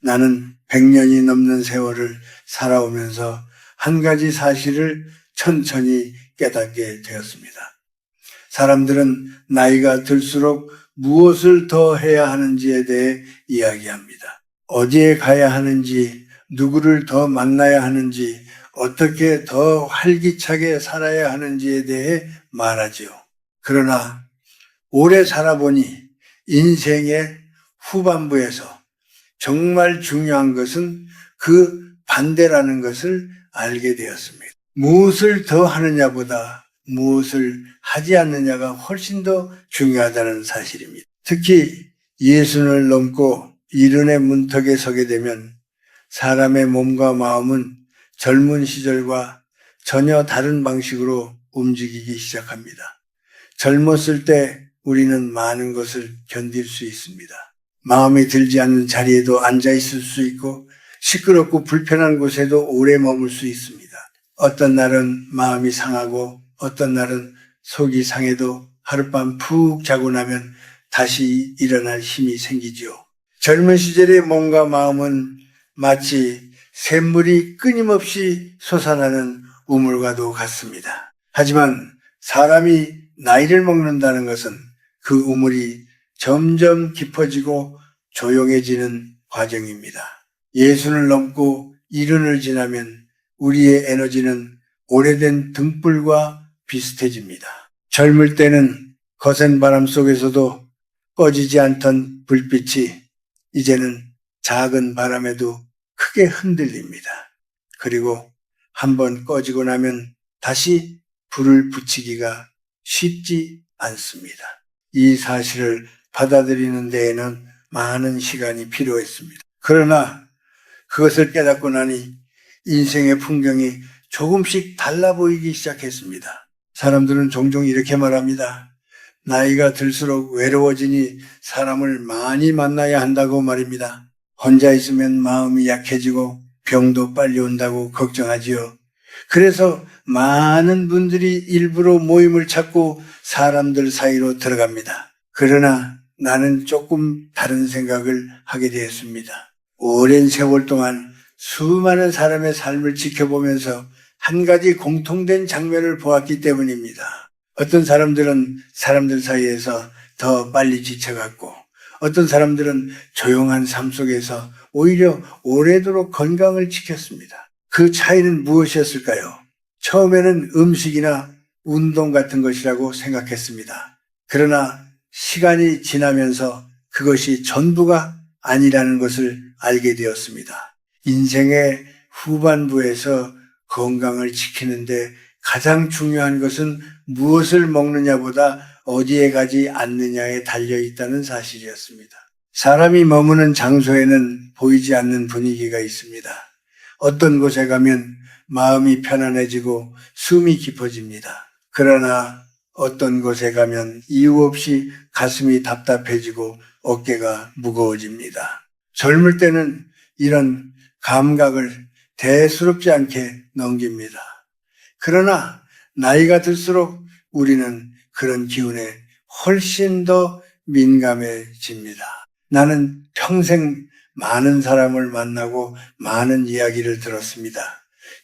나는 100년이 넘는 세월을 살아오면서 한 가지 사실을 천천히 깨닫게 되었습니다. 사람들은 나이가 들수록 무엇을 더 해야 하는지에 대해 이야기합니다. 어디에 가야 하는지, 누구를 더 만나야 하는지, 어떻게 더 활기차게 살아야 하는지에 대해 말하지요. 그러나 오래 살아보니 인생의 후반부에서 정말 중요한 것은 그 반대라는 것을 알게 되었습니다. 무엇을 더 하느냐보다 무엇을 하지 않느냐가 훨씬 더 중요하다는 사실입니다. 특히 예순을 넘고 이른의 문턱에 서게 되면 사람의 몸과 마음은 젊은 시절과 전혀 다른 방식으로 움직이기 시작합니다. 젊었을 때 우리는 많은 것을 견딜 수 있습니다. 마음에 들지 않는 자리에도 앉아 있을 수 있고 시끄럽고 불편한 곳에도 오래 머물 수 있습니다. 어떤 날은 마음이 상하고 어떤 날은 속이 상해도 하룻밤 푹 자고 나면 다시 일어날 힘이 생기죠. 젊은 시절의 몸과 마음은 마치 샘물이 끊임없이 솟아나는 우물과도 같습니다. 하지만 사람이 나이를 먹는다는 것은 그 우물이 점점 깊어지고 조용해지는 과정입니다. 예순을 넘고 이른을 지나면 우리의 에너지는 오래된 등불과 비슷해집니다. 젊을 때는 거센 바람 속에서도 꺼지지 않던 불빛이 이제는 작은 바람에도 크게 흔들립니다. 그리고 한번 꺼지고 나면 다시 불을 붙이기가 쉽지 않습니다. 이 사실을 받아들이는 데에는 많은 시간이 필요했습니다. 그러나 그것을 깨닫고 나니 인생의 풍경이 조금씩 달라 보이기 시작했습니다. 사람들은 종종 이렇게 말합니다. 나이가 들수록 외로워지니 사람을 많이 만나야 한다고 말입니다. 혼자 있으면 마음이 약해지고 병도 빨리 온다고 걱정하지요. 그래서 많은 분들이 일부러 모임을 찾고 사람들 사이로 들어갑니다. 그러나 나는 조금 다른 생각을 하게 되었습니다. 오랜 세월 동안 수많은 사람의 삶을 지켜보면서 한 가지 공통된 장면을 보았기 때문입니다. 어떤 사람들은 사람들 사이에서 더 빨리 지쳐갔고 어떤 사람들은 조용한 삶 속에서 오히려 오래도록 건강을 지켰습니다. 그 차이는 무엇이었을까요? 처음에는 음식이나 운동 같은 것이라고 생각했습니다. 그러나 시간이 지나면서 그것이 전부가 아니라는 것을 알게 되었습니다. 인생의 후반부에서 건강을 지키는데 가장 중요한 것은 무엇을 먹느냐보다 어디에 가지 않느냐에 달려 있다는 사실이었습니다. 사람이 머무는 장소에는 보이지 않는 분위기가 있습니다. 어떤 곳에 가면 마음이 편안해지고 숨이 깊어집니다. 그러나 어떤 곳에 가면 이유 없이 가슴이 답답해지고 어깨가 무거워집니다. 젊을 때는 이런 감각을 대수롭지 않게 넘깁니다. 그러나 나이가 들수록 우리는 그런 기운에 훨씬 더 민감해집니다. 나는 평생 많은 사람을 만나고 많은 이야기를 들었습니다.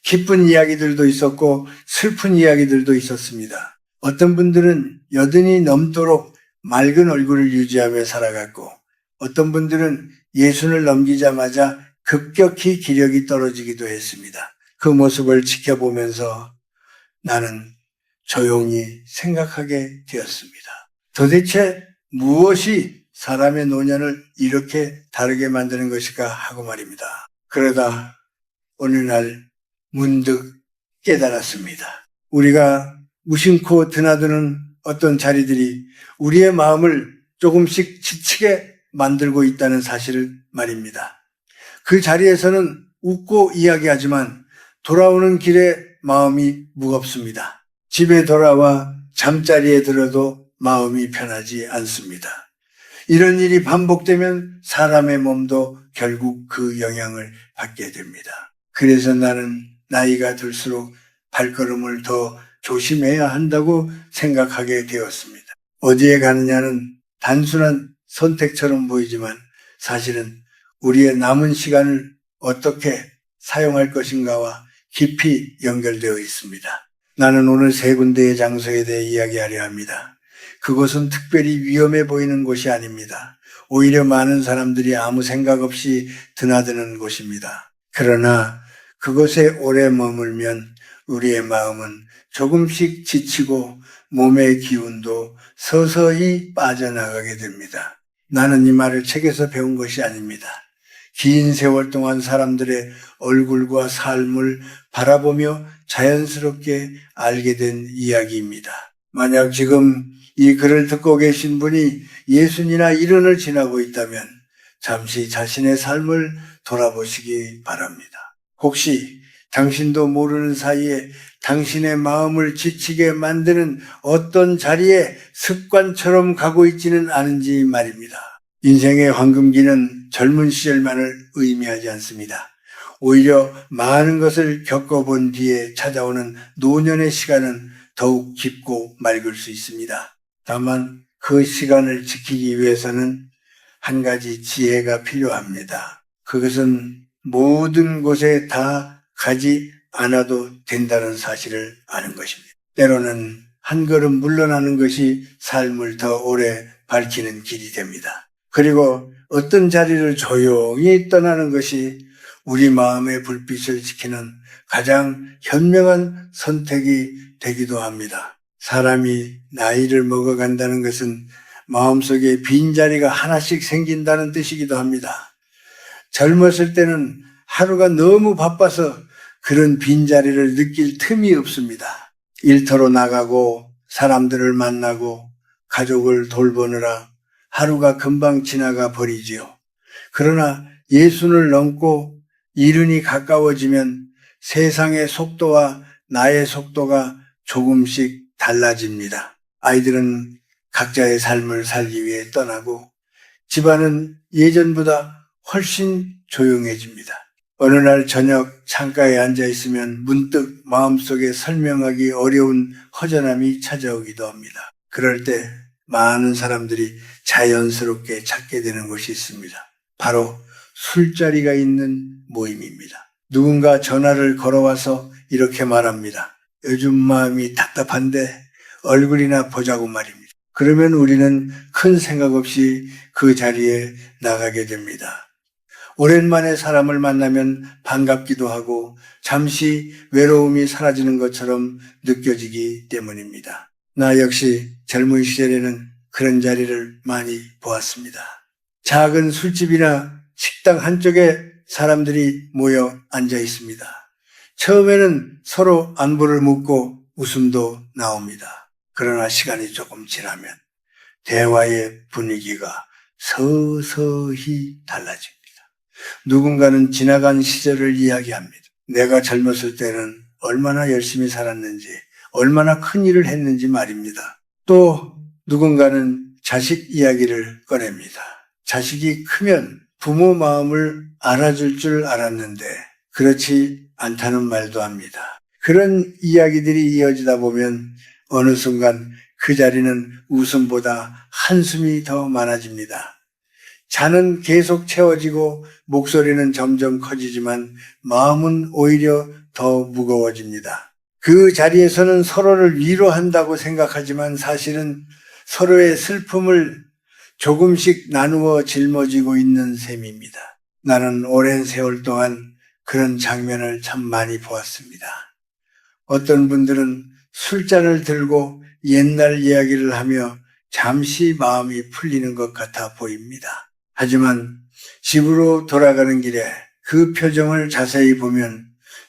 기쁜 이야기들도 있었고 슬픈 이야기들도 있었습니다. 어떤 분들은 여든이 넘도록 맑은 얼굴을 유지하며 살아갔고 어떤 분들은 예순을 넘기자마자 급격히 기력이 떨어지기도 했습니다. 그 모습을 지켜보면서 나는 조용히 생각하게 되었습니다. 도대체 무엇이 사람의 노년을 이렇게 다르게 만드는 것일까 하고 말입니다. 그러다 어느 날 문득 깨달았습니다. 우리가 무심코 드나드는 어떤 자리들이 우리의 마음을 조금씩 지치게 만들고 있다는 사실을 말입니다. 그 자리에서는 웃고 이야기하지만 돌아오는 길에 마음이 무겁습니다. 집에 돌아와 잠자리에 들어도 마음이 편하지 않습니다. 이런 일이 반복되면 사람의 몸도 결국 그 영향을 받게 됩니다. 그래서 나는 나이가 들수록 발걸음을 더 조심해야 한다고 생각하게 되었습니다. 어디에 가느냐는 단순한 선택처럼 보이지만 사실은 우리의 남은 시간을 어떻게 사용할 것인가와 깊이 연결되어 있습니다. 나는 오늘 세 군데의 장소에 대해 이야기하려 합니다. 그곳은 특별히 위험해 보이는 곳이 아닙니다. 오히려 많은 사람들이 아무 생각 없이 드나드는 곳입니다. 그러나 그곳에 오래 머물면 우리의 마음은 조금씩 지치고 몸의 기운도 서서히 빠져나가게 됩니다. 나는 이 말을 책에서 배운 것이 아닙니다. 긴 세월 동안 사람들의 얼굴과 삶을 바라보며 자연스럽게 알게 된 이야기입니다. 만약 지금 이 글을 듣고 계신 분이 60이나 70을 지나고 있다면 잠시 자신의 삶을 돌아보시기 바랍니다. 혹시 당신도 모르는 사이에 당신의 마음을 지치게 만드는 어떤 자리에 습관처럼 가고 있지는 않은지 말입니다. 인생의 황금기는 젊은 시절만을 의미하지 않습니다. 오히려 많은 것을 겪어본 뒤에 찾아오는 노년의 시간은 더욱 깊고 맑을 수 있습니다. 다만 그 시간을 지키기 위해서는 한 가지 지혜가 필요합니다. 그것은 모든 곳에 다 가지 않아도 된다는 사실을 아는 것입니다. 때로는 한 걸음 물러나는 것이 삶을 더 오래 밝히는 길이 됩니다. 그리고 어떤 자리를 조용히 떠나는 것이 우리 마음의 불빛을 지키는 가장 현명한 선택이 되기도 합니다. 사람이 나이를 먹어간다는 것은 마음속에 빈자리가 하나씩 생긴다는 뜻이기도 합니다. 젊었을 때는 하루가 너무 바빠서 그런 빈자리를 느낄 틈이 없습니다. 일터로 나가고 사람들을 만나고 가족을 돌보느라 하루가 금방 지나가 버리지요. 그러나 60을 넘고 70이 가까워지면 세상의 속도와 나의 속도가 조금씩 달라집니다. 아이들은 각자의 삶을 살기 위해 떠나고 집안은 예전보다 훨씬 조용해집니다. 어느 날 저녁 창가에 앉아 있으면 문득 마음속에 설명하기 어려운 허전함이 찾아오기도 합니다. 그럴 때 많은 사람들이 자연스럽게 찾게 되는 곳이 있습니다. 바로 술자리가 있는 모임입니다. 누군가 전화를 걸어와서 이렇게 말합니다. 요즘 마음이 답답한데 얼굴이나 보자고 말입니다. 그러면 우리는 큰 생각 없이 그 자리에 나가게 됩니다. 오랜만에 사람을 만나면 반갑기도 하고 잠시 외로움이 사라지는 것처럼 느껴지기 때문입니다. 나 역시 젊은 시절에는 그런 자리를 많이 보았습니다. 작은 술집이나 식당 한쪽에 사람들이 모여 앉아 있습니다. 처음에는 서로 안부를 묻고 웃음도 나옵니다. 그러나 시간이 조금 지나면 대화의 분위기가 서서히 달라집니다. 누군가는 지나간 시절을 이야기합니다. 내가 젊었을 때는 얼마나 열심히 살았는지, 얼마나 큰 일을 했는지 말입니다. 또 누군가는 자식 이야기를 꺼냅니다. 자식이 크면 부모 마음을 알아줄 줄 알았는데 그렇지 않다는 말도 합니다. 그런 이야기들이 이어지다 보면 어느 순간 그 자리는 웃음보다 한숨이 더 많아집니다. 잔은 계속 채워지고 목소리는 점점 커지지만 마음은 오히려 더 무거워집니다. 그 자리에서는 서로를 위로한다고 생각하지만 사실은 서로의 슬픔을 조금씩 나누어 짊어지고 있는 셈입니다. 나는 오랜 세월 동안 그런 장면을 참 많이 보았습니다. 어떤 분들은 술잔을 들고 옛날 이야기를 하며 잠시 마음이 풀리는 것 같아 보입니다. 하지만 집으로 돌아가는 길에 그 표정을 자세히 보면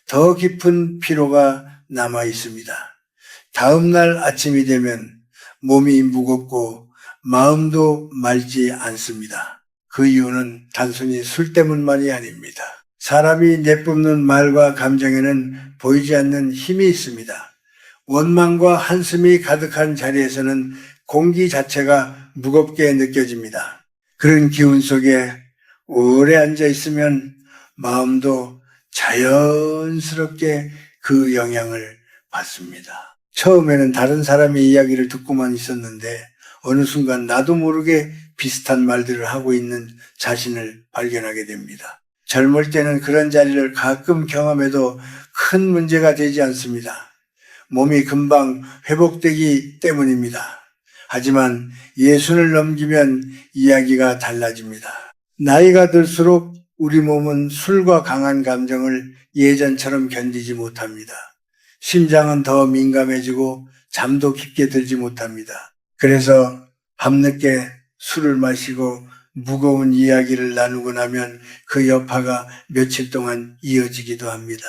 더 깊은 피로가 남아 있습니다. 다음 날 아침이 되면 몸이 무겁고 마음도 맑지 않습니다. 그 이유는 단순히 술 때문만이 아닙니다. 사람이 내뿜는 말과 감정에는 보이지 않는 힘이 있습니다. 원망과 한숨이 가득한 자리에서는 공기 자체가 무겁게 느껴집니다. 그런 기운 속에 오래 앉아 있으면 마음도 자연스럽게 그 영향을 받습니다. 처음에는 다른 사람의 이야기를 듣고만 있었는데 어느 순간 나도 모르게 비슷한 말들을 하고 있는 자신을 발견하게 됩니다. 젊을 때는 그런 자리를 가끔 경험해도 큰 문제가 되지 않습니다. 몸이 금방 회복되기 때문입니다. 하지만 예순을 넘기면 이야기가 달라집니다. 나이가 들수록 우리 몸은 술과 강한 감정을 예전처럼 견디지 못합니다. 심장은 더 민감해지고 잠도 깊게 들지 못합니다. 그래서 밤늦게 술을 마시고 무거운 이야기를 나누고 나면 그 여파가 며칠 동안 이어지기도 합니다.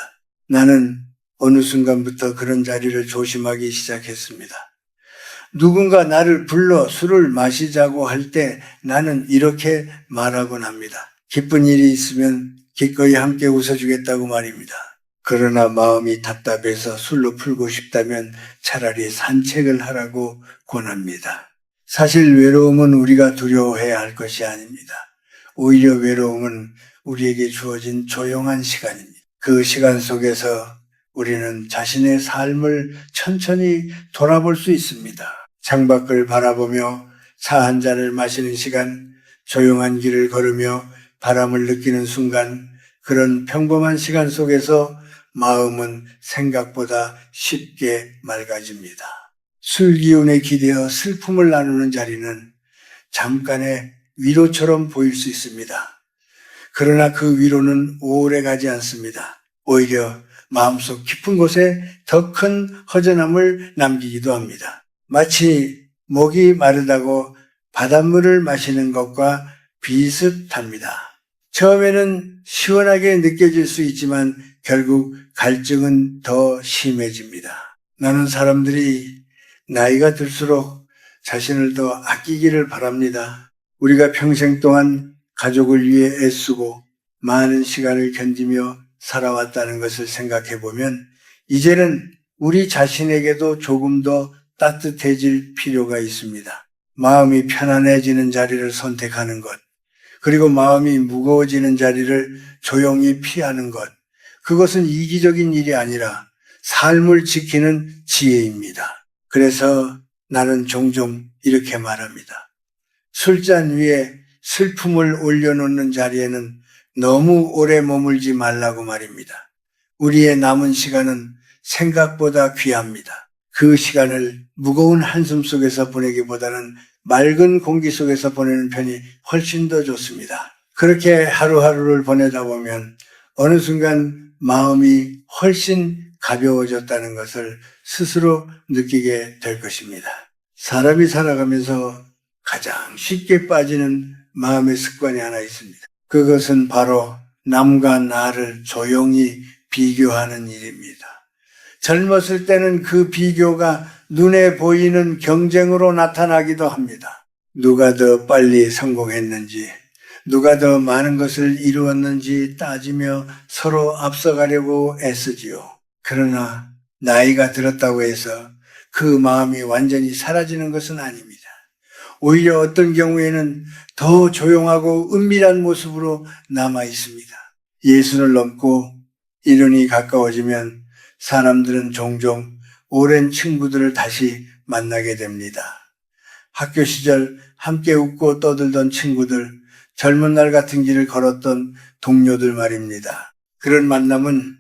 나는 어느 순간부터 그런 자리를 조심하기 시작했습니다. 누군가 나를 불러 술을 마시자고 할 때 나는 이렇게 말하곤 합니다. 기쁜 일이 있으면 기꺼이 함께 웃어주겠다고 말입니다. 그러나 마음이 답답해서 술로 풀고 싶다면 차라리 산책을 하라고 권합니다. 사실 외로움은 우리가 두려워해야 할 것이 아닙니다. 오히려 외로움은 우리에게 주어진 조용한 시간입니다. 그 시간 속에서 우리는 자신의 삶을 천천히 돌아볼 수 있습니다. 창밖을 바라보며 차 한 잔을 마시는 시간, 조용한 길을 걸으며 바람을 느끼는 순간, 그런 평범한 시간 속에서 마음은 생각보다 쉽게 맑아집니다. 술 기운에 기대어 슬픔을 나누는 자리는 잠깐의 위로처럼 보일 수 있습니다. 그러나 그 위로는 오래 가지 않습니다. 오히려 마음속 깊은 곳에 더 큰 허전함을 남기기도 합니다. 마치 목이 마르다고 바닷물을 마시는 것과 비슷합니다. 처음에는 시원하게 느껴질 수 있지만 결국 갈증은 더 심해집니다. 나는 사람들이 나이가 들수록 자신을 더 아끼기를 바랍니다. 우리가 평생 동안 가족을 위해 애쓰고 많은 시간을 견디며 살아왔다는 것을 생각해 보면 이제는 우리 자신에게도 조금 더 따뜻해질 필요가 있습니다. 마음이 편안해지는 자리를 선택하는 것, 그리고 마음이 무거워지는 자리를 조용히 피하는 것, 그것은 이기적인 일이 아니라 삶을 지키는 지혜입니다. 그래서 나는 종종 이렇게 말합니다. 술잔 위에 슬픔을 올려놓는 자리에는 너무 오래 머물지 말라고 말입니다. 우리의 남은 시간은 생각보다 귀합니다. 그 시간을 무거운 한숨 속에서 보내기보다는 맑은 공기 속에서 보내는 편이 훨씬 더 좋습니다. 그렇게 하루하루를 보내다 보면 어느 순간 마음이 훨씬 가벼워졌다는 것을 스스로 느끼게 될 것입니다. 사람이 살아가면서 가장 쉽게 빠지는 마음의 습관이 하나 있습니다. 그것은 바로 남과 나를 조용히 비교하는 일입니다. 젊었을 때는 그 비교가 눈에 보이는 경쟁으로 나타나기도 합니다. 누가 더 빨리 성공했는지, 누가 더 많은 것을 이루었는지 따지며 서로 앞서가려고 애쓰지요. 그러나 나이가 들었다고 해서 그 마음이 완전히 사라지는 것은 아닙니다. 오히려 어떤 경우에는 더 조용하고 은밀한 모습으로 남아 있습니다. 예순을 넘고 이른이 가까워지면 사람들은 종종 오랜 친구들을 다시 만나게 됩니다. 학교 시절 함께 웃고 떠들던 친구들, 젊은 날 같은 길을 걸었던 동료들 말입니다. 그런 만남은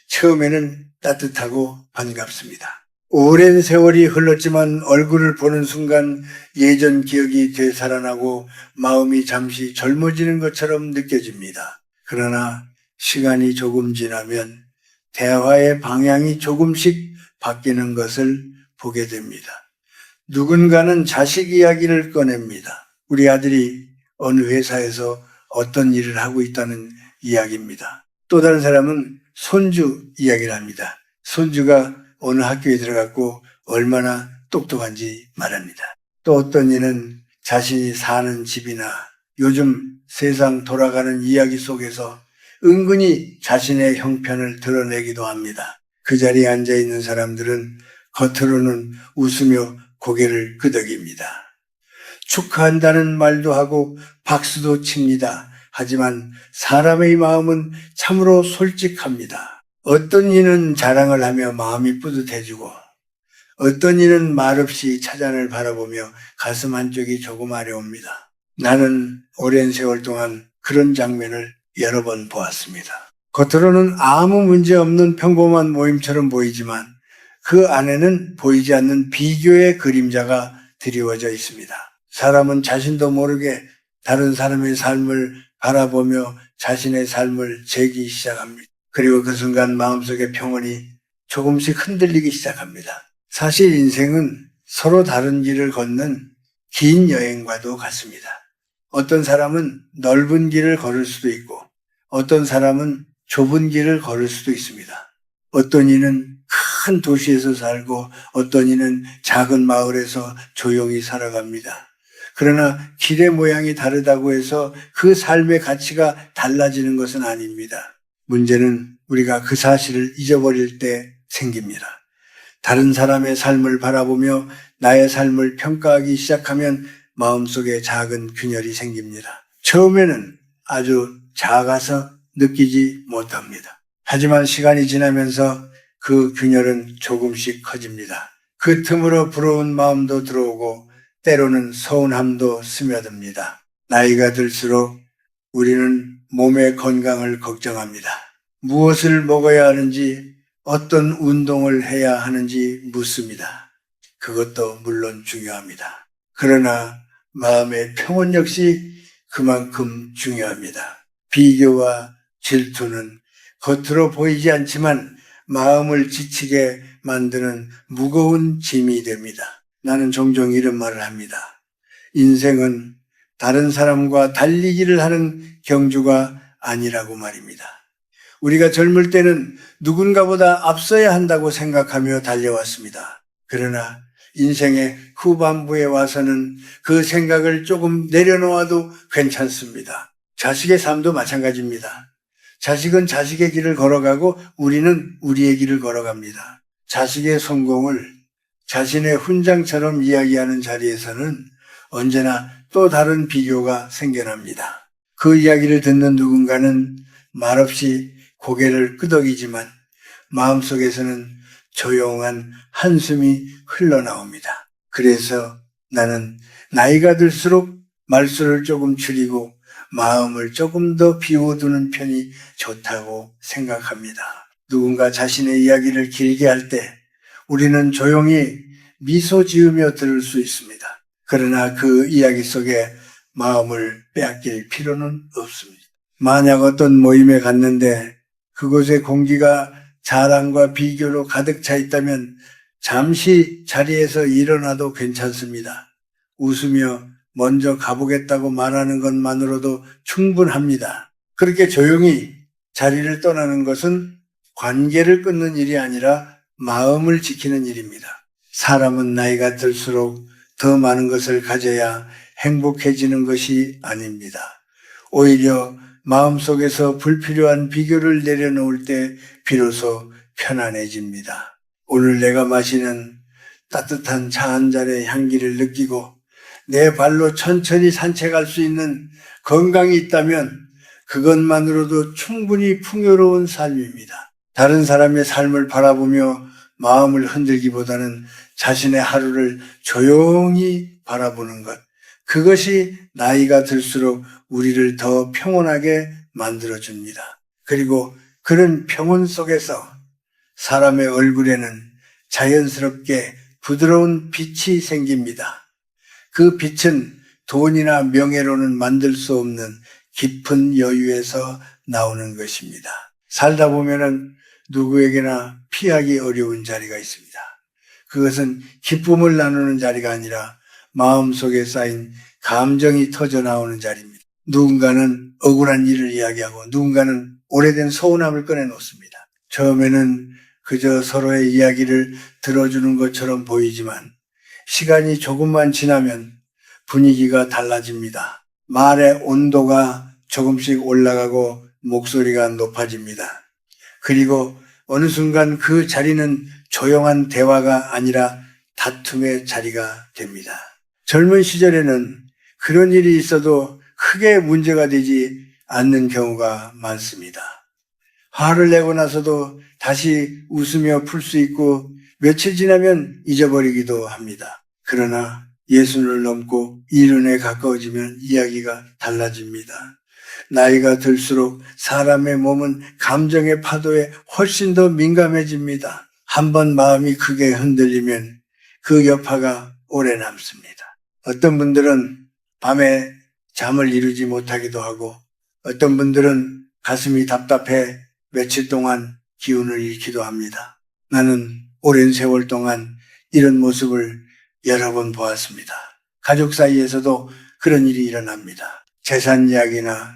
처음에는 따뜻하고 반갑습니다. 오랜 세월이 흘렀지만 얼굴을 보는 순간 예전 기억이 되살아나고 마음이 잠시 젊어지는 것처럼 느껴집니다. 그러나 시간이 조금 지나면 대화의 방향이 조금씩 바뀌는 것을 보게 됩니다. 누군가는 자식 이야기를 꺼냅니다. 우리 아들이 어느 회사에서 어떤 일을 하고 있다는 이야기입니다. 또 다른 사람은 손주 이야기를 합니다. 손주가 어느 학교에 들어갔고 얼마나 똑똑한지 말합니다. 또 어떤 이는 자신이 사는 집이나 요즘 세상 돌아가는 이야기 속에서 은근히 자신의 형편을 드러내기도 합니다. 그 자리에 앉아있는 사람들은 겉으로는 웃으며 고개를 끄덕입니다. 축하한다는 말도 하고 박수도 칩니다. 하지만 사람의 마음은 참으로 솔직합니다. 어떤 이는 자랑을 하며 마음이 뿌듯해지고 어떤 이는 말없이 차잔을 바라보며 가슴 한쪽이 조금 아려옵니다. 나는 오랜 세월 동안 그런 장면을 여러 번 보았습니다. 겉으로는 아무 문제 없는 평범한 모임처럼 보이지만 그 안에는 보이지 않는 비교의 그림자가 드리워져 있습니다. 사람은 자신도 모르게 다른 사람의 삶을 바라보며 자신의 삶을 재기 시작합니다. 그리고 그 순간 마음속의 평온이 조금씩 흔들리기 시작합니다. 사실 인생은 서로 다른 길을 걷는 긴 여행과도 같습니다. 어떤 사람은 넓은 길을 걸을 수도 있고 어떤 사람은 좁은 길을 걸을 수도 있습니다. 어떤 이는 큰 도시에서 살고 어떤 이는 작은 마을에서 조용히 살아갑니다. 그러나 길의 모양이 다르다고 해서 그 삶의 가치가 달라지는 것은 아닙니다. 문제는 우리가 그 사실을 잊어버릴 때 생깁니다. 다른 사람의 삶을 바라보며 나의 삶을 평가하기 시작하면 마음속에 작은 균열이 생깁니다. 처음에는 아주 작아서 느끼지 못합니다. 하지만 시간이 지나면서 그 균열은 조금씩 커집니다. 그 틈으로 부러운 마음도 들어오고 때로는 서운함도 스며듭니다. 나이가 들수록 우리는 몸의 건강을 걱정합니다. 무엇을 먹어야 하는지, 어떤 운동을 해야 하는지 묻습니다. 그것도 물론 중요합니다. 그러나 마음의 평온 역시 그만큼 중요합니다. 비교와 질투는 겉으로 보이지 않지만 마음을 지치게 만드는 무거운 짐이 됩니다. 나는 종종 이런 말을 합니다. 인생은 다른 사람과 달리기를 하는 경주가 아니라고 말입니다. 우리가 젊을 때는 누군가보다 앞서야 한다고 생각하며 달려왔습니다. 그러나 인생의 후반부에 와서는 그 생각을 조금 내려놓아도 괜찮습니다. 자식의 삶도 마찬가지입니다. 자식은 자식의 길을 걸어가고 우리는 우리의 길을 걸어갑니다. 자식의 성공을 자신의 훈장처럼 이야기하는 자리에서는 언제나 또 다른 비교가 생겨납니다. 그 이야기를 듣는 누군가는 말없이 고개를 끄덕이지만 마음속에서는 조용한 한숨이 흘러나옵니다. 그래서 나는 나이가 들수록 말수를 조금 줄이고 마음을 조금 더 비워두는 편이 좋다고 생각합니다. 누군가 자신의 이야기를 길게 할 때 우리는 조용히 미소 지으며 들을 수 있습니다. 그러나 그 이야기 속에 마음을 빼앗길 필요는 없습니다. 만약 어떤 모임에 갔는데 그곳의 공기가 자랑과 비교로 가득 차 있다면 잠시 자리에서 일어나도 괜찮습니다. 웃으며 먼저 가보겠다고 말하는 것만으로도 충분합니다. 그렇게 조용히 자리를 떠나는 것은 관계를 끊는 일이 아니라 마음을 지키는 일입니다. 사람은 나이가 들수록 더 많은 것을 가져야 행복해지는 것이 아닙니다. 오히려 마음속에서 불필요한 비교를 내려놓을 때 비로소 편안해집니다. 오늘 내가 마시는 따뜻한 차 한 잔의 향기를 느끼고 내 발로 천천히 산책할 수 있는 건강이 있다면 그것만으로도 충분히 풍요로운 삶입니다. 다른 사람의 삶을 바라보며 마음을 흔들기보다는 자신의 하루를 조용히 바라보는 것, 그것이 나이가 들수록 우리를 더 평온하게 만들어줍니다. 그리고 그런 평온 속에서 사람의 얼굴에는 자연스럽게 부드러운 빛이 생깁니다. 그 빛은 돈이나 명예로는 만들 수 없는 깊은 여유에서 나오는 것입니다. 살다 보면은 누구에게나 피하기 어려운 자리가 있습니다. 그것은 기쁨을 나누는 자리가 아니라 마음속에 쌓인 감정이 터져 나오는 자리입니다. 누군가는 억울한 일을 이야기하고 누군가는 오래된 서운함을 꺼내놓습니다. 처음에는 그저 서로의 이야기를 들어주는 것처럼 보이지만 시간이 조금만 지나면 분위기가 달라집니다. 말의 온도가 조금씩 올라가고 목소리가 높아집니다. 그리고 어느 순간 그 자리는 조용한 대화가 아니라 다툼의 자리가 됩니다. 젊은 시절에는 그런 일이 있어도 크게 문제가 되지 않는 경우가 많습니다. 화를 내고 나서도 다시 웃으며 풀 수 있고 며칠 지나면 잊어버리기도 합니다. 그러나 예순을 넘고 이른에 가까워지면 이야기가 달라집니다. 나이가 들수록 사람의 몸은 감정의 파도에 훨씬 더 민감해집니다. 한번 마음이 크게 흔들리면 그 여파가 오래 남습니다. 어떤 분들은 밤에 잠을 이루지 못하기도 하고 어떤 분들은 가슴이 답답해 며칠 동안 기운을 잃기도 합니다. 나는 오랜 세월 동안 이런 모습을 여러 번 보았습니다. 가족 사이에서도 그런 일이 일어납니다. 재산 이야기나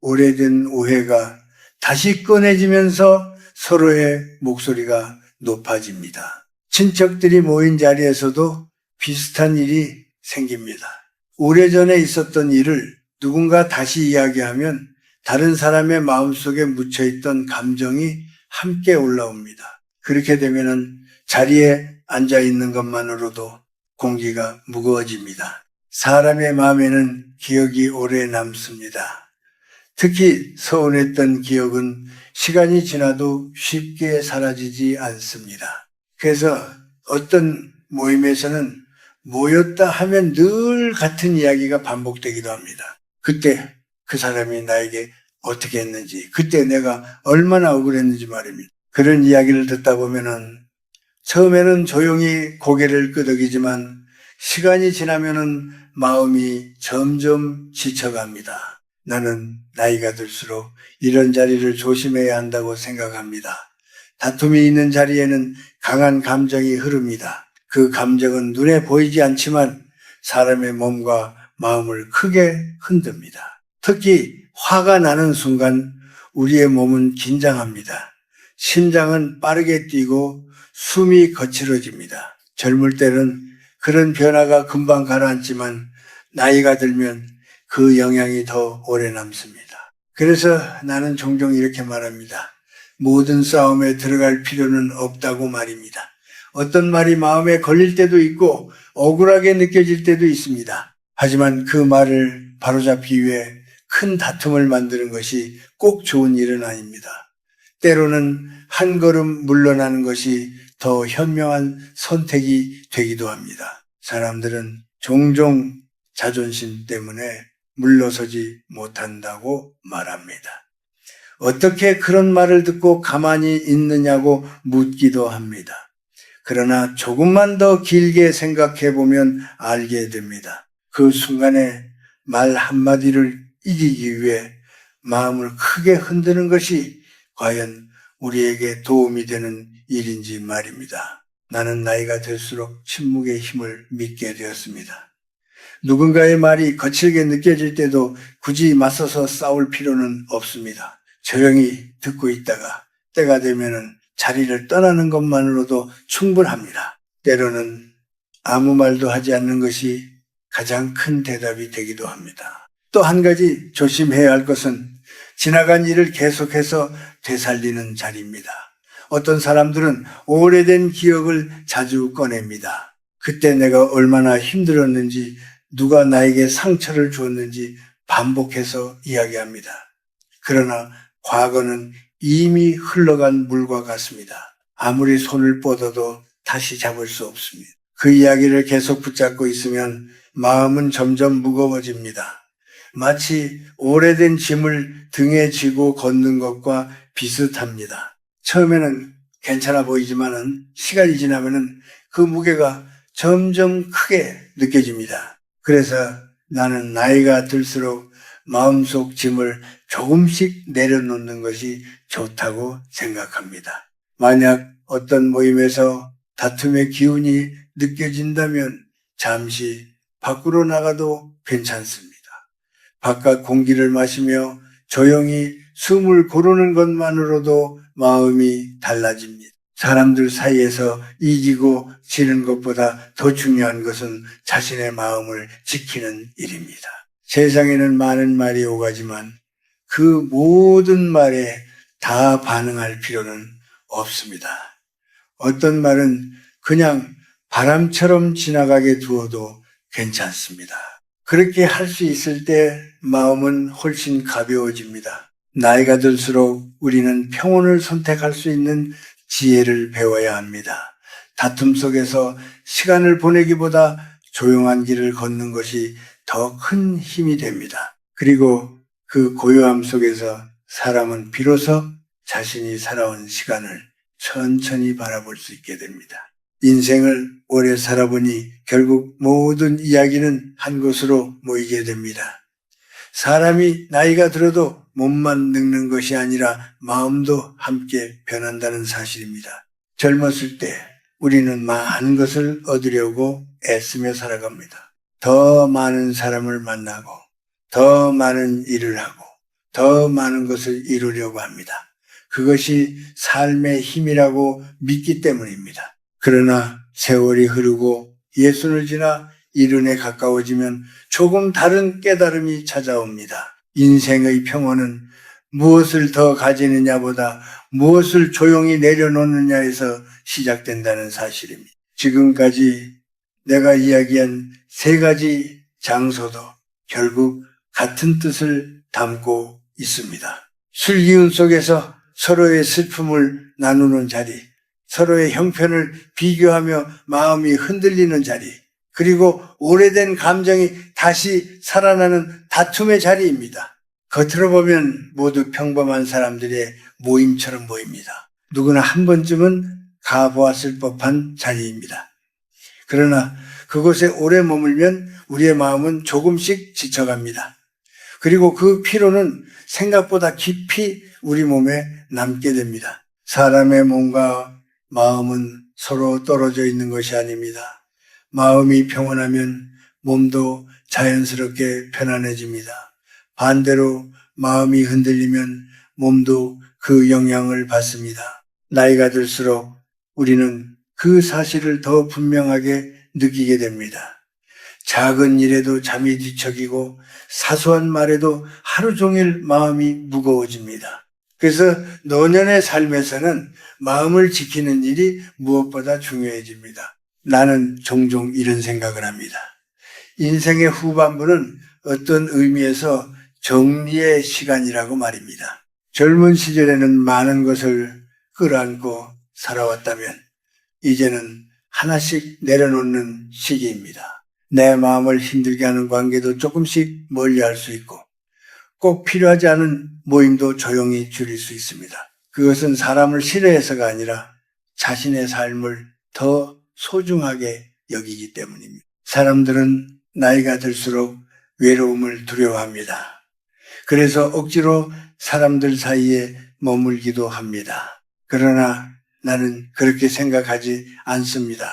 오래된 오해가 다시 꺼내지면서 서로의 목소리가 높아집니다. 친척들이 모인 자리에서도 비슷한 일이 생깁니다. 오래전에 있었던 일을 누군가 다시 이야기하면 다른 사람의 마음속에 묻혀있던 감정이 함께 올라옵니다. 그렇게 되면은 자리에 앉아 있는 것만으로도 공기가 무거워집니다. 사람의 마음에는 기억이 오래 남습니다. 특히 서운했던 기억은 시간이 지나도 쉽게 사라지지 않습니다. 그래서 어떤 모임에서는 모였다 하면 늘 같은 이야기가 반복되기도 합니다. 그때 그 사람이 나에게 어떻게 했는지, 그때 내가 얼마나 억울했는지 말입니다. 그런 이야기를 듣다 보면은 처음에는 조용히 고개를 끄덕이지만 시간이 지나면은 마음이 점점 지쳐갑니다. 나는 나이가 들수록 이런 자리를 조심해야 한다고 생각합니다. 다툼이 있는 자리에는 강한 감정이 흐릅니다. 그 감정은 눈에 보이지 않지만 사람의 몸과 마음을 크게 흔듭니다. 특히 화가 나는 순간 우리의 몸은 긴장합니다. 심장은 빠르게 뛰고 숨이 거칠어집니다. 젊을 때는 그런 변화가 금방 가라앉지만 나이가 들면 그 영향이 더 오래 남습니다. 그래서 나는 종종 이렇게 말합니다. 모든 싸움에 들어갈 필요는 없다고 말입니다. 어떤 말이 마음에 걸릴 때도 있고 억울하게 느껴질 때도 있습니다. 하지만 그 말을 바로잡기 위해 큰 다툼을 만드는 것이 꼭 좋은 일은 아닙니다. 때로는 한 걸음 물러나는 것이 더 현명한 선택이 되기도 합니다. 사람들은 종종 자존심 때문에 물러서지 못한다고 말합니다. 어떻게 그런 말을 듣고 가만히 있느냐고 묻기도 합니다. 그러나 조금만 더 길게 생각해 보면 알게 됩니다. 그 순간에 말 한마디를 이기기 위해 마음을 크게 흔드는 것이 과연 우리에게 도움이 되는 일인지 말입니다. 나는 나이가 들수록 침묵의 힘을 믿게 되었습니다. 누군가의 말이 거칠게 느껴질 때도 굳이 맞서서 싸울 필요는 없습니다. 조용히 듣고 있다가 때가 되면은 자리를 떠나는 것만으로도 충분합니다. 때로는 아무 말도 하지 않는 것이 가장 큰 대답이 되기도 합니다. 또 한 가지 조심해야 할 것은 지나간 일을 계속해서 되살리는 자리입니다. 어떤 사람들은 오래된 기억을 자주 꺼냅니다. 그때 내가 얼마나 힘들었는지, 누가 나에게 상처를 주었는지 반복해서 이야기합니다. 그러나 과거는 이미 흘러간 물과 같습니다. 아무리 손을 뻗어도 다시 잡을 수 없습니다. 그 이야기를 계속 붙잡고 있으면 마음은 점점 무거워집니다. 마치 오래된 짐을 등에 지고 걷는 것과 비슷합니다. 처음에는 괜찮아 보이지만은 시간이 지나면은 그 무게가 점점 크게 느껴집니다. 그래서 나는 나이가 들수록 마음속 짐을 조금씩 내려놓는 것이 좋다고 생각합니다. 만약 어떤 모임에서 다툼의 기운이 느껴진다면 잠시 밖으로 나가도 괜찮습니다. 바깥 공기를 마시며 조용히 숨을 고르는 것만으로도 마음이 달라집니다. 사람들 사이에서 이기고 지는 것보다 더 중요한 것은 자신의 마음을 지키는 일입니다. 세상에는 많은 말이 오가지만 그 모든 말에 다 반응할 필요는 없습니다. 어떤 말은 그냥 바람처럼 지나가게 두어도 괜찮습니다. 그렇게 할 수 있을 때 마음은 훨씬 가벼워집니다. 나이가 들수록 우리는 평온을 선택할 수 있는 지혜를 배워야 합니다. 다툼 속에서 시간을 보내기보다 조용한 길을 걷는 것이 더 큰 힘이 됩니다. 그리고 그 고요함 속에서 사람은 비로소 자신이 살아온 시간을 천천히 바라볼 수 있게 됩니다. 인생을 오래 살아보니 결국 모든 이야기는 한 곳으로 모이게 됩니다. 사람이 나이가 들어도 몸만 늙는 것이 아니라 마음도 함께 변한다는 사실입니다. 젊었을 때 우리는 많은 것을 얻으려고 애쓰며 살아갑니다. 더 많은 사람을 만나고 더 많은 일을 하고 더 많은 것을 이루려고 합니다. 그것이 삶의 힘이라고 믿기 때문입니다. 그러나 세월이 흐르고 예순을 지나 이른에 가까워지면 조금 다른 깨달음이 찾아옵니다. 인생의 평온은 무엇을 더 가지느냐보다 무엇을 조용히 내려놓느냐에서 시작된다는 사실입니다. 지금까지 내가 이야기한 세 가지 장소도 결국 같은 뜻을 담고 있습니다. 술기운 속에서 서로의 슬픔을 나누는 자리, 서로의 형편을 비교하며 마음이 흔들리는 자리, 그리고 오래된 감정이 다시 살아나는 다툼의 자리입니다. 겉으로 보면 모두 평범한 사람들의 모임처럼 보입니다. 누구나 한 번쯤은 가보았을 법한 자리입니다. 그러나 그곳에 오래 머물면 우리의 마음은 조금씩 지쳐갑니다. 그리고 그 피로는 생각보다 깊이 우리 몸에 남게 됩니다. 사람의 몸과 마음은 서로 떨어져 있는 것이 아닙니다. 마음이 평온하면 몸도 자연스럽게 편안해집니다. 반대로 마음이 흔들리면 몸도 그 영향을 받습니다. 나이가 들수록 우리는 그 사실을 더 분명하게 느끼게 됩니다. 작은 일에도 잠이 뒤척이고 사소한 말에도 하루 종일 마음이 무거워집니다. 그래서 노년의 삶에서는 마음을 지키는 일이 무엇보다 중요해집니다. 나는 종종 이런 생각을 합니다. 인생의 후반부는 어떤 의미에서 정리의 시간이라고 말입니다. 젊은 시절에는 많은 것을 끌어안고 살아왔다면 이제는 하나씩 내려놓는 시기입니다. 내 마음을 힘들게 하는 관계도 조금씩 멀리할 수 있고 꼭 필요하지 않은 모임도 조용히 줄일 수 있습니다. 그것은 사람을 싫어해서가 아니라 자신의 삶을 더 소중하게 여기기 때문입니다. 사람들은 나이가 들수록 외로움을 두려워합니다. 그래서 억지로 사람들 사이에 머물기도 합니다. 그러나 나는 그렇게 생각하지 않습니다.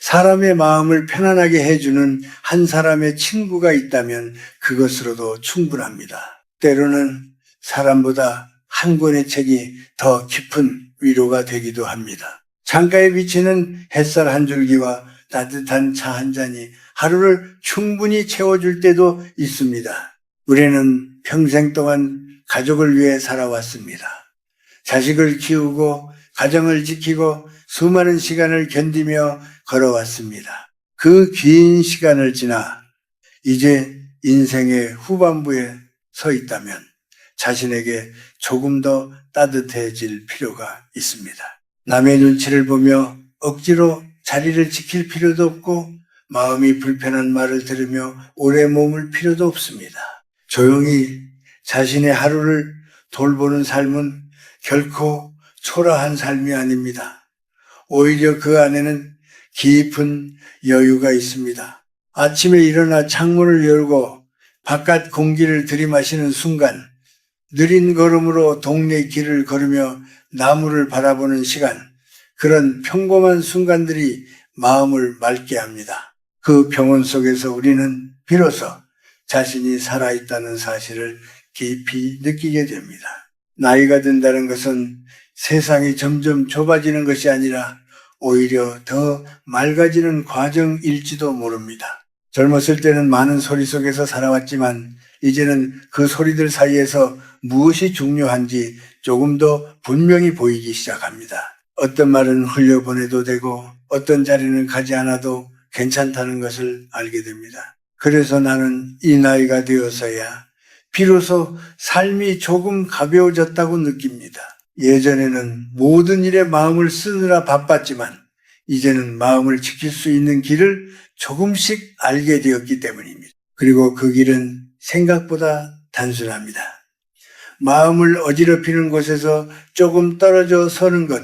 사람의 마음을 편안하게 해주는 한 사람의 친구가 있다면 그것으로도 충분합니다. 때로는 사람보다 한 권의 책이 더 깊은 위로가 되기도 합니다. 창가에 비치는 햇살 한 줄기와 따뜻한 차 한 잔이 하루를 충분히 채워줄 때도 있습니다. 우리는 평생 동안 가족을 위해 살아왔습니다. 자식을 키우고 가정을 지키고 수많은 시간을 견디며 걸어왔습니다. 그 긴 시간을 지나 이제 인생의 후반부에 서 있다면 자신에게 조금 더 따뜻해질 필요가 있습니다. 남의 눈치를 보며 억지로 자리를 지킬 필요도 없고 마음이 불편한 말을 들으며 오래 머물 필요도 없습니다. 조용히 자신의 하루를 돌보는 삶은 결코 초라한 삶이 아닙니다. 오히려 그 안에는 깊은 여유가 있습니다. 아침에 일어나 창문을 열고 바깥 공기를 들이마시는 순간, 느린 걸음으로 동네 길을 걸으며 나무를 바라보는 시간, 그런 평범한 순간들이 마음을 맑게 합니다. 그 평온 속에서 우리는 비로소 자신이 살아있다는 사실을 깊이 느끼게 됩니다. 나이가 든다는 것은 세상이 점점 좁아지는 것이 아니라 오히려 더 맑아지는 과정일지도 모릅니다. 젊었을 때는 많은 소리 속에서 살아왔지만 이제는 그 소리들 사이에서 무엇이 중요한지 조금 더 분명히 보이기 시작합니다. 어떤 말은 흘려보내도 되고 어떤 자리는 가지 않아도 괜찮다는 것을 알게 됩니다. 그래서 나는 이 나이가 되어서야 비로소 삶이 조금 가벼워졌다고 느낍니다. 예전에는 모든 일에 마음을 쓰느라 바빴지만 이제는 마음을 지킬 수 있는 길을 조금씩 알게 되었기 때문입니다. 그리고 그 길은 생각보다 단순합니다. 마음을 어지럽히는 곳에서 조금 떨어져 서는 것,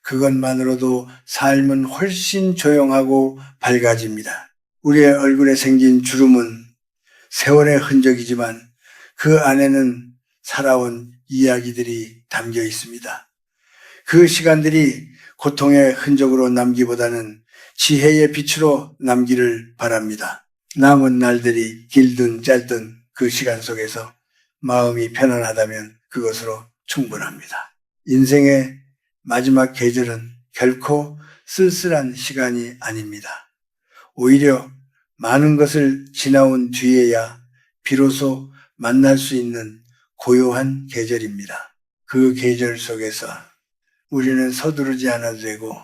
그것만으로도 삶은 훨씬 조용하고 밝아집니다. 우리의 얼굴에 생긴 주름은 세월의 흔적이지만 그 안에는 살아온 이야기들이 담겨 있습니다. 그 시간들이 고통의 흔적으로 남기보다는 지혜의 빛으로 남기를 바랍니다. 남은 날들이 길든 짧든 그 시간 속에서 마음이 편안하다면 그것으로 충분합니다. 인생의 마지막 계절은 결코 쓸쓸한 시간이 아닙니다. 오히려 많은 것을 지나온 뒤에야 비로소 만날 수 있는 고요한 계절입니다. 그 계절 속에서 우리는 서두르지 않아도 되고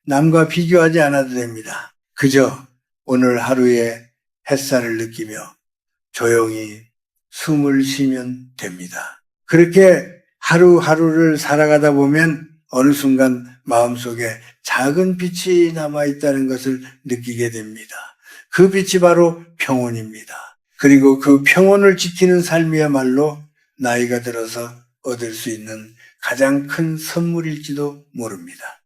남과 비교하지 않아도 됩니다. 그저 오늘 하루의 햇살을 느끼며 조용히 숨을 쉬면 됩니다. 그렇게 하루하루를 살아가다 보면 어느 순간 마음속에 작은 빛이 남아있다는 것을 느끼게 됩니다. 그 빛이 바로 평온입니다. 그리고 그 평온을 지키는 삶이야말로 나이가 들어서 얻을 수 있는 가장 큰 선물일지도 모릅니다.